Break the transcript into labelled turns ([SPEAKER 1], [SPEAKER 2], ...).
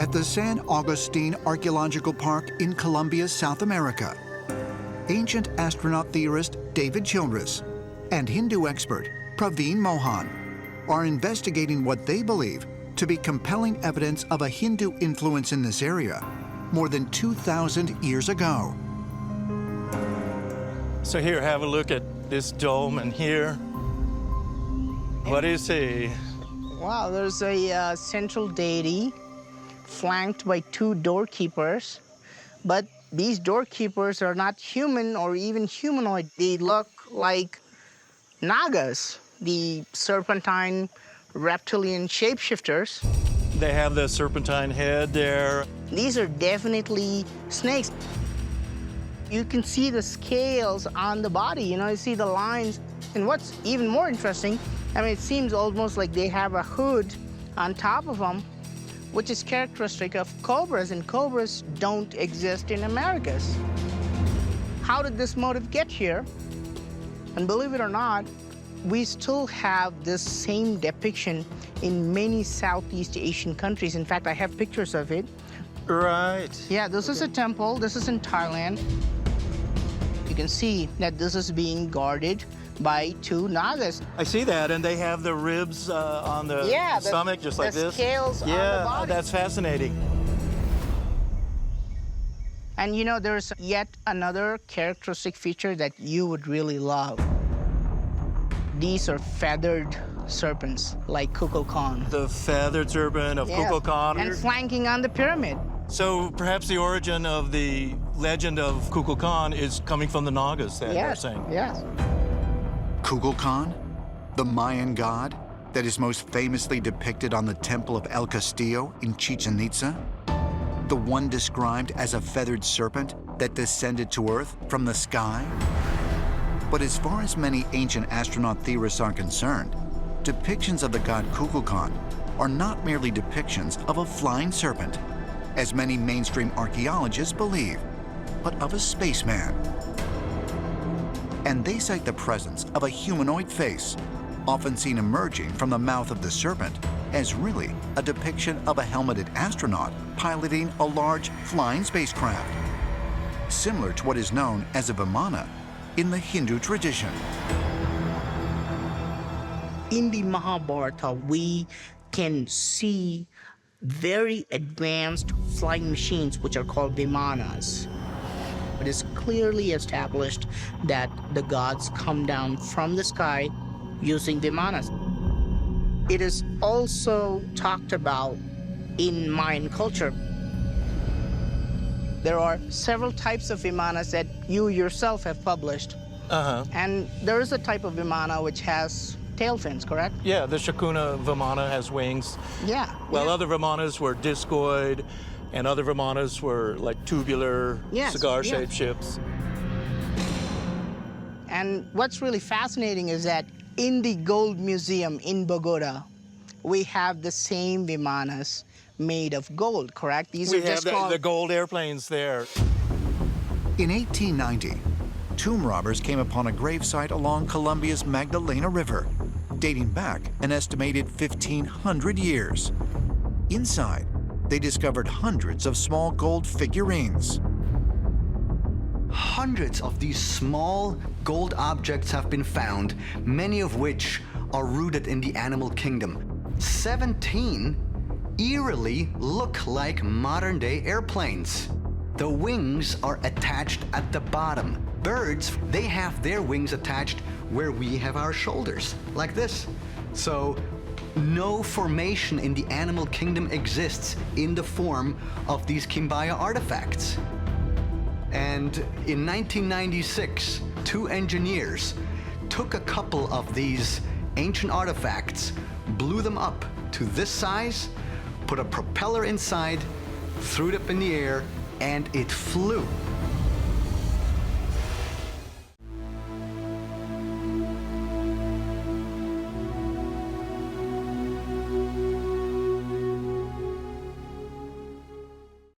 [SPEAKER 1] at the San Agustin Archaeological Park in Colombia, South America, ancient astronaut theorist David Childress and Hindu expert Praveen Mohan are investigating what they believe to be compelling evidence of a Hindu influence in this area more than 2,000 years ago.
[SPEAKER 2] So here, have a look at this dome and here. What do you see?
[SPEAKER 3] Wow, there's a central deity flanked by two doorkeepers, but these doorkeepers are not human or even humanoid. They look like Nagas, the serpentine reptilian shapeshifters.
[SPEAKER 2] They have the serpentine head there.
[SPEAKER 3] These are definitely snakes. You can see the scales on the body, you see the lines. And what's even more interesting, I mean, it seems almost like they have a hood on top of them, which is characteristic of cobras, and cobras don't exist in Americas. How did this motif get here? And believe it or not, we still have this same depiction in many Southeast Asian countries. In fact, I have pictures of it.
[SPEAKER 2] Right.
[SPEAKER 3] Yeah, this is a temple. This is in Thailand. You can see that this is being guarded by two Nagas.
[SPEAKER 2] I see that, and they have the ribs on the stomach, just like this.
[SPEAKER 3] The scales on the body.
[SPEAKER 2] Yeah, that's fascinating.
[SPEAKER 3] And there's yet another characteristic feature that you would really love. These are feathered serpents, like Kukulkan.
[SPEAKER 2] The feathered serpent of Kukulkan.
[SPEAKER 3] And flanking on the pyramid.
[SPEAKER 2] So perhaps the origin of the legend of Kukulkan is coming from the Nagas, that you're saying.
[SPEAKER 3] Yes.
[SPEAKER 1] Kukulkan, the Mayan god that is most famously depicted on the Temple of El Castillo in Chichen Itza, the one described as a feathered serpent that descended to Earth from the sky. But as far as many ancient astronaut theorists are concerned, depictions of the god Kukulkan are not merely depictions of a flying serpent, as many mainstream archaeologists believe, but of a spaceman. And they cite the presence of a humanoid face, often seen emerging from the mouth of the serpent, as really a depiction of a helmeted astronaut piloting a large flying spacecraft, similar to what is known as a Vimana in the Hindu tradition.
[SPEAKER 3] In the Mahabharata, we can see very advanced flying machines, which are called Vimanas. It is clearly established that the gods come down from the sky using Vimanas. It is also talked about in Mayan culture. There are several types of Vimanas that you yourself have published. And there is a type of Vimana which has tail fins, correct?
[SPEAKER 2] Yeah, the Shakuna Vimana has wings.
[SPEAKER 3] Yeah.
[SPEAKER 2] Well, other Vimanas were discoid, and other Vimanas were like tubular, cigar-shaped ships.
[SPEAKER 3] And what's really fascinating is that in the Gold Museum in Bogota, we have the same Vimanas made of gold, correct? These are just
[SPEAKER 2] the gold airplanes there.
[SPEAKER 1] In 1890, tomb robbers came upon a gravesite along Colombia's Magdalena River, dating back an estimated 1,500 years. Inside, they discovered hundreds of small gold figurines.
[SPEAKER 4] Hundreds of these small gold objects have been found, many of which are rooted in the animal kingdom. 17 eerily look like modern-day airplanes. The wings are attached at the bottom. Birds, they have their wings attached where we have our shoulders, like this. So no formation in the animal kingdom exists in the form of these Kimbaya artifacts. And in 1996, 2 engineers took a couple of these ancient artifacts, blew them up to this size, put a propeller inside, threw it up in the air, and it flew.